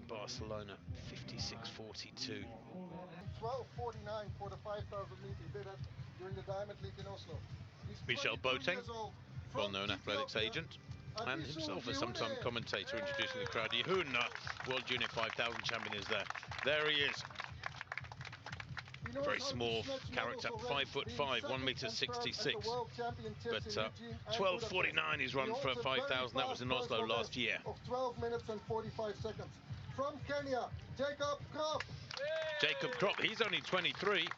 Barcelona, 56:42. 12:49 for the 5,000 meter. He did that during the Diamond League in Oslo. Michel Boateng, well-known athletics agent, and himself a sometime commentator, introducing the crowd. Yehoon, World Junior 5,000 champion, is there. There he is. Very small character, 5'5", 1m66. But 12:49 he's run for 5,000. That was in Oslo last year. Of 12 minutes and 45 seconds. From Kenya, Jacob Krop. Jacob Krop, he's only 23.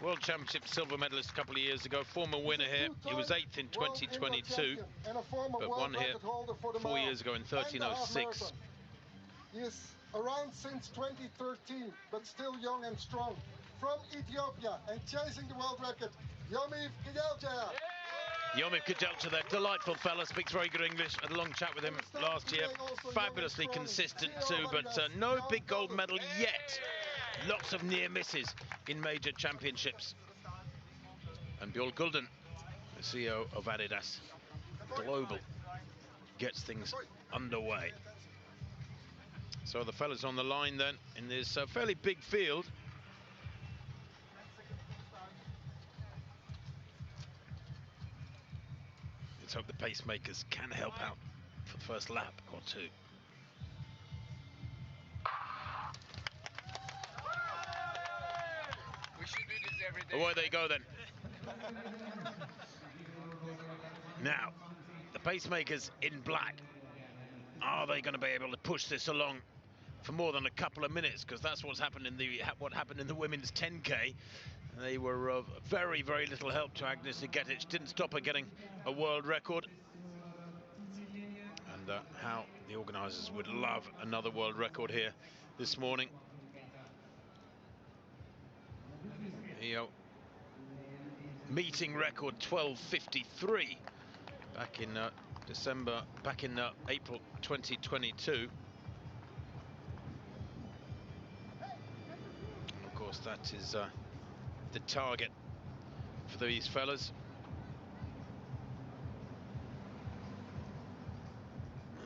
World Championship silver medalist a couple of years ago, former winner here. He was 8th in 2022, but won here 4 years ago in 13:06. He is around since 2013, but still young and strong. From Ethiopia and chasing the world record, Yomiv Kejelcha. Yomiv Kejelcha, that delightful fella, speaks very good English. Had a long chat with him last year. Fabulously consistent too, but no big gold medal yet. Lots of near misses in major championships. And Björn Gulden, the CEO of Adidas Global, gets things underway. So the fellas on the line then in this fairly big field. Let's hope the pacemakers can help out for the first lap or two. We should do this every day. Away they go then. Now, the pacemakers in black. Are they going to be able to push this along for more than a couple of minutes? Because that's what happened in the women's 10K. They were of very, very little help to Agnes Igetic. Didn't stop her getting a world record. And how the organisers would love another world record here this morning. The meeting record 12:53 back in April 2022. And of course, that is the target for these fellas.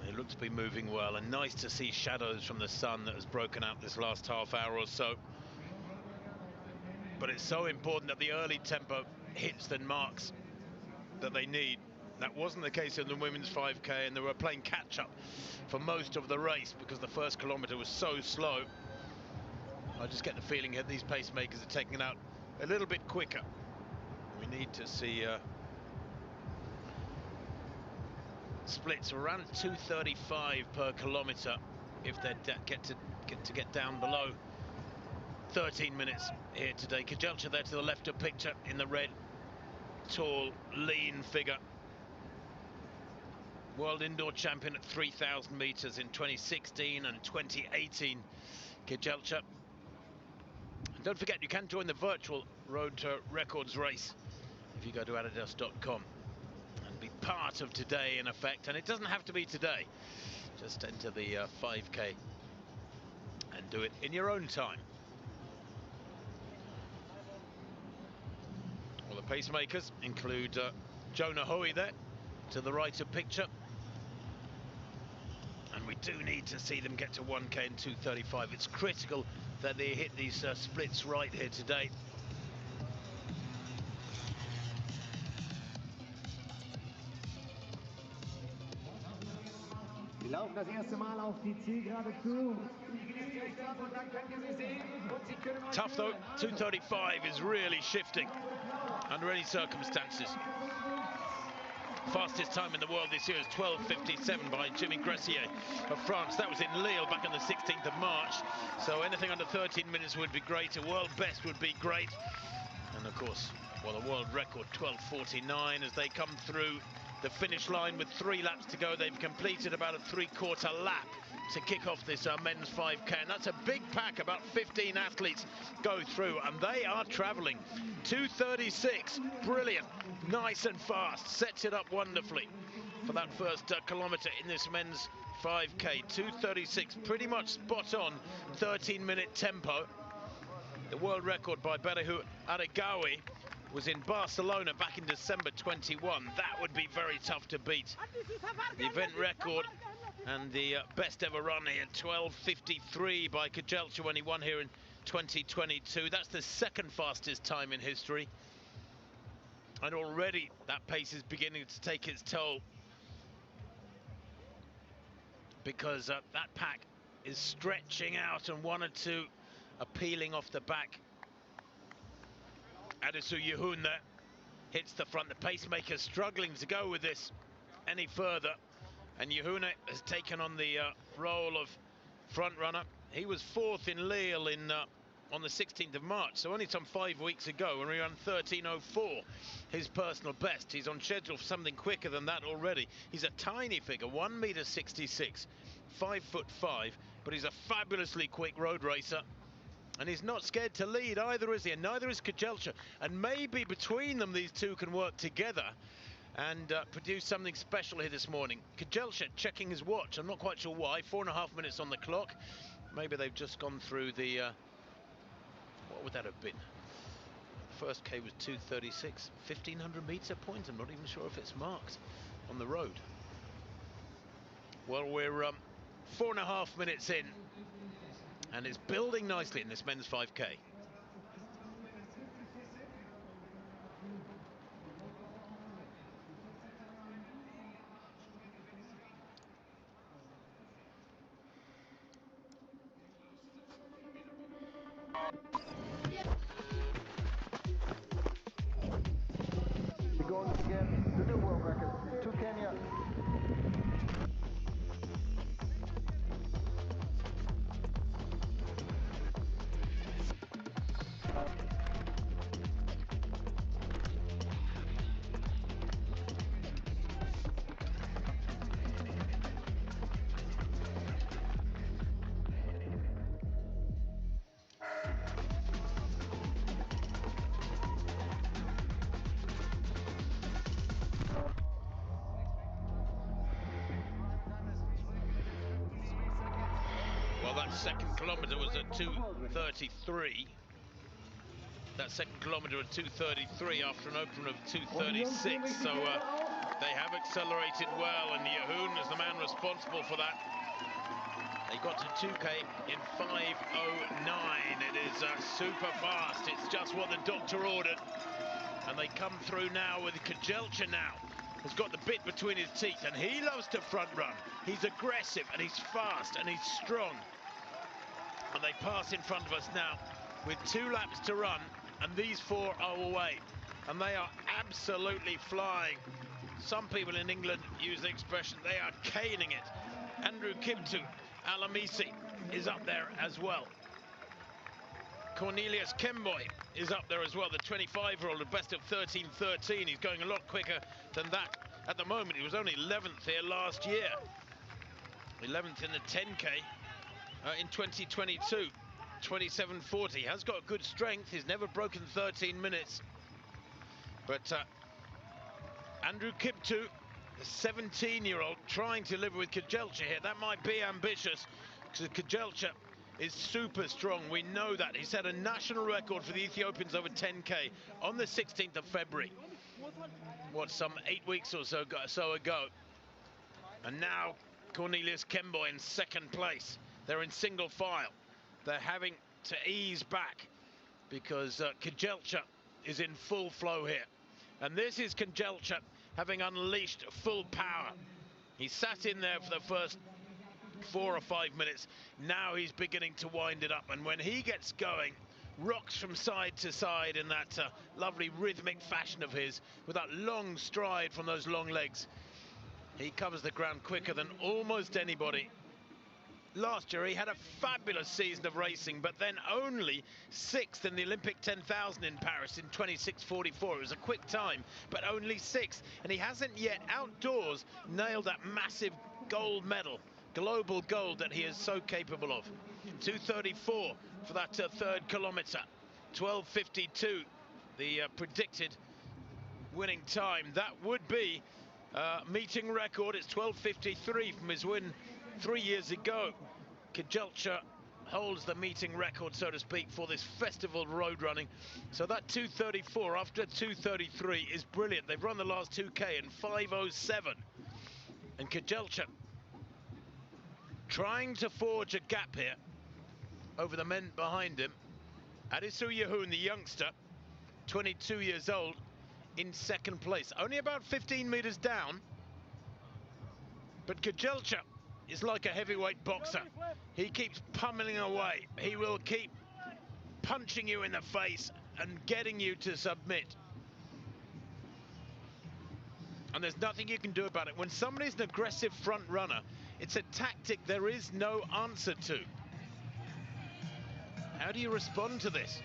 They look to be moving well, and nice to see shadows from the sun that has broken out this last half hour or so. But it's so important that the early tempo hits the marks that they need. That wasn't the case in the women's 5K, and they were playing catch-up for most of the race because the first kilometre was so slow. I just get the feeling that these pacemakers are taking it out a little bit quicker. We need to see splits around 2:35 per kilometre if they get down below 13 minutes here today. Kejelcha there to the left of picture in the red, tall, lean figure. World indoor champion at 3,000 metres in 2016 and 2018. Kejelcha. Don't forget, you can join the virtual Road to Records race if you go to adidas.com and be part of today in effect. And it doesn't have to be today. Just enter the 5K and do it in your own time. Well, the pacemakers include Jonah Hoey there to the right of picture. And we do need to see them get to 1K in 2:35. It's critical that they hit these splits right here today. Sie laufen das erste Mal auf die Zielgerade zu. Tough though, 2:35 is really shifting under any circumstances. Fastest time in the world this year is 12:57 by Jimmy Gressier of France. That was in Lille back on the 16th of March. So anything under 13 minutes would be great. A world best would be great. And of course, well, a world record 12:49 as they come through the finish line with 3 laps to go. They've completed about a 3/4 lap to kick off this men's 5K, and that's a big pack. About 15 athletes go through, and they are traveling 2:36. Brilliant, nice and fast, sets it up wonderfully for that first kilometre in this men's 5K. 2:36, pretty much spot on 13-minute tempo. The world record by Berehu Aregawi was in Barcelona back in December 21. That would be very tough to beat. The event record And the best ever run here, 12:53 by Kejelcha when he won here in 2022. That's the second fastest time in history. And already that pace is beginning to take its toll, because that pack is stretching out and one or two are peeling off the back. Adisu Yehun there hits the front. The pacemaker struggling to go with this any further, and Yehun has taken on the role of front runner. He was fourth in Lille on the 16th of March, so only some 5 weeks ago, when he ran 13:04, his personal best. He's on schedule for something quicker than that already. He's a tiny figure, 1.66 m, 5'5", but he's a fabulously quick road racer. And he's not scared to lead either, is he? And neither is Kejelcha. And maybe between them, these two can work together and produce something special here this morning. Kejelcha checking his watch. I'm not quite sure why. 4.5 minutes on the clock. Maybe they've just gone through the... what would that have been? First K was 2:36. 1,500 meter point. I'm not even sure if it's marked on the road. Well, we're 4.5 minutes in, and it's building nicely in this men's 5K. We're going to get the new world record to Kenya. Second kilometre was at 2:33. That second kilometre at 2:33 after an opener of 2:36. So they have accelerated well, and Yehun is the man responsible for that. They got to 2K in 5:09. It is super fast. It's just what the doctor ordered. And they come through now with Kejelcha now. Has got the bit between his teeth, and he loves to front run. He's aggressive, and he's fast, and he's strong. And they pass in front of us now with 2 laps to run, and these 4 are away, and they are absolutely flying. Some people in England use the expression they are caning it. Andrew Kiptu Alamisi is up there as well. Cornelius Kemboy is up there as well, the 25-year-old, the best of 13:13. He's going a lot quicker than that at the moment. He was only 11th here last year. 11th in the 10K. In 2022, 27:40. Has got good strength. He's never broken 13 minutes. But Andrew Kiptu, the 17-year-old, trying to live with Kejelcha here. That might be ambitious, because Kejelcha is super strong. We know that. He set a national record for the Ethiopians over 10K on the 16th of February. What, some 8 weeks or so ago. And now Cornelius Kemboy in second place. They're in single file. They're having to ease back because Kejelcha is in full flow here. And this is Kejelcha having unleashed full power. He sat in there for the first 4 or 5 minutes. Now he's beginning to wind it up. And when he gets going, rocks from side to side in that lovely rhythmic fashion of his, with that long stride from those long legs. He covers the ground quicker than almost anybody. Last year he had a fabulous season of racing, but then only 6th in the Olympic 10,000 in Paris in 26:44. It was a quick time, but only 6th. And he hasn't yet outdoors nailed that massive gold medal, global gold, that he is so capable of. 2:34 for that third kilometre. 12:52, the predicted winning time. That would be meeting record. It's 12:53 from his win 3 years ago. Kejelcha holds the meeting record, so to speak, for this festival road running. So that 2:34 after 2:33 is brilliant. They've run the last 2K in 5:07. And Kejelcha trying to forge a gap here over the men behind him. Adisu Yahun, the youngster, 22 years old, in second place, only about 15 meters down. But Kejelcha is like a heavyweight boxer. He keeps pummeling away. He will keep punching you in the face and getting you to submit. And there's nothing you can do about it. When somebody's an aggressive front runner, it's a tactic there is no answer to. How do you respond to this?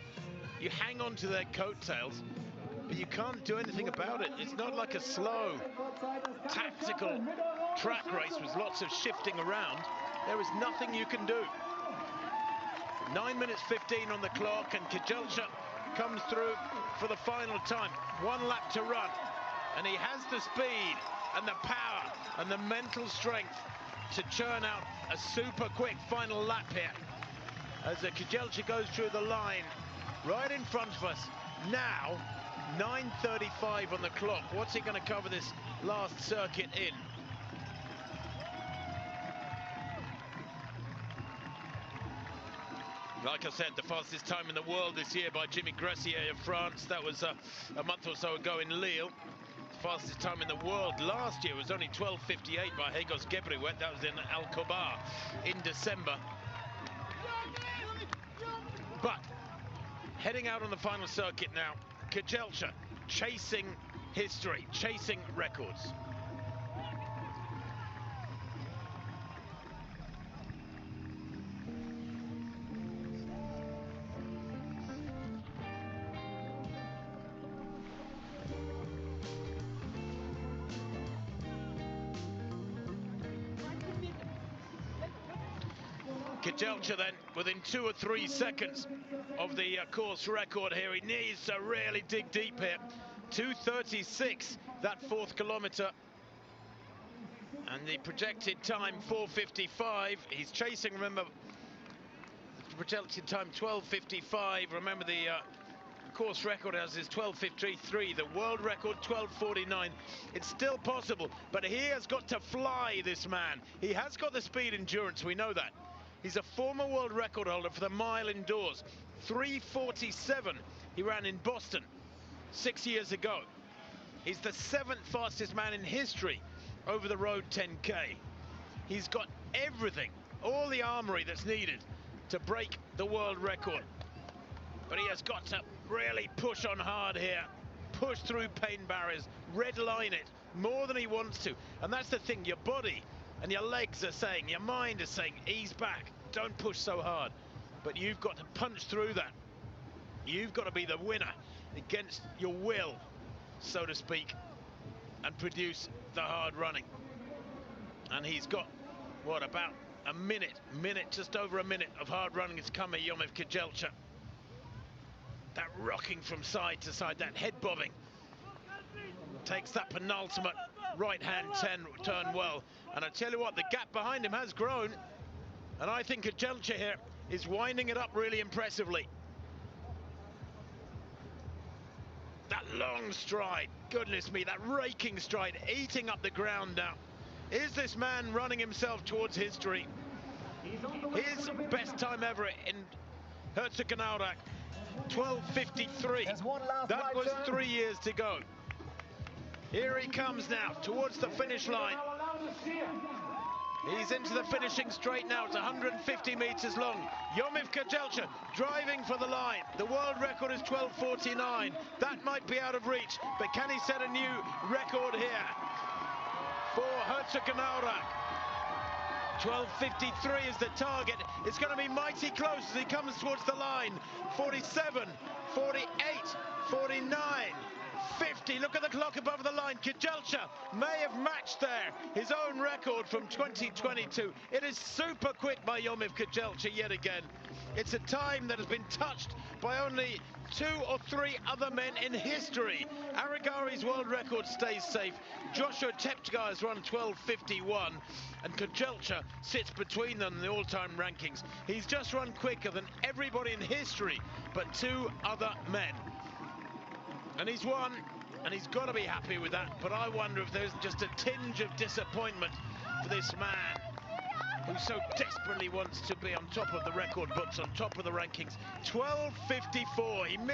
You hang on to their coattails, but you can't do anything about it. It's not like a slow, tactical track race with lots of shifting around. There is nothing you can do. 9 minutes 15 on the clock, and Kejelcha comes through for the final time. 1 lap to run, and he has the speed and the power and the mental strength to churn out a super quick final lap here. As Kejelcha goes through the line right in front of us now. 9:35 on the clock. What's he going to cover this last circuit in? Like I said, the fastest time in the world this year by Jimmy Gressier of France. That was a month or so ago in Lille. The fastest time in the world last year was only 12:58 by Hagos Gebrewet. That was in Al-Khobar in December. But heading out on the final circuit now, Kejelcha chasing history, chasing records. Kejelcha then within 2 or 3 seconds of the course record here. He needs to really dig deep here. 2:36 that 4th kilometre, and the projected time 4:55. He's chasing, remember, the projected time 12:55. Remember the course record as is 12:53. The world record 12:49. It's still possible, but he has got to fly, this man. He has got the speed endurance, we know that. He's a former world record holder for the mile indoors. 3:47 he ran in Boston 6 years ago. He's the 7th fastest man in history over the road 10K. He's got everything, all the armory that's needed to break the world record. But he has got to really push on hard here, push through pain barriers, red line it more than he wants to. And that's the thing, your body and your legs are saying, your mind is saying, ease back, don't push so hard. But you've got to punch through that. You've got to be the winner against your will, so to speak, and produce the hard running. And he's got, what, about a minute, just over a minute of hard running to come at Yomif Kejelcha. That rocking from side to side, that head bobbing, takes that penultimate right-hand turn well. And I tell you what, the gap behind him has grown, and I think Kejelcha here is winding it up really impressively. That long stride, goodness me, that raking stride, eating up the ground now. Is this man running himself towards history? His best time ever in Herzogenaurach, 12:53. That was 3 years to go. Here he comes now towards the finish line. He's into the finishing straight now. It's 150 meters long. Yomif Kejelcha driving for the line. The world record is 12:49. That might be out of reach, but can he set a new record here for Herzogenaurach? 12:53 is the target. It's going to be mighty close as he comes towards the line. 47, 48, 49. 50, look at the clock above the line. Kejelcha may have matched there his own record from 2022. It is super quick by Yomif Kejelcha yet again. It's a time that has been touched by only 2 or 3 other men in history. Arigari's world record stays safe. Joshua Tepchgar has run 12:51, and Kejelcha sits between them in the all-time rankings. He's just run quicker than everybody in history but 2 other men. And he's won, and he's got to be happy with that. But I wonder if there's just a tinge of disappointment for this man who so desperately wants to be on top of the record books, on top of the rankings. 12.54. He missed.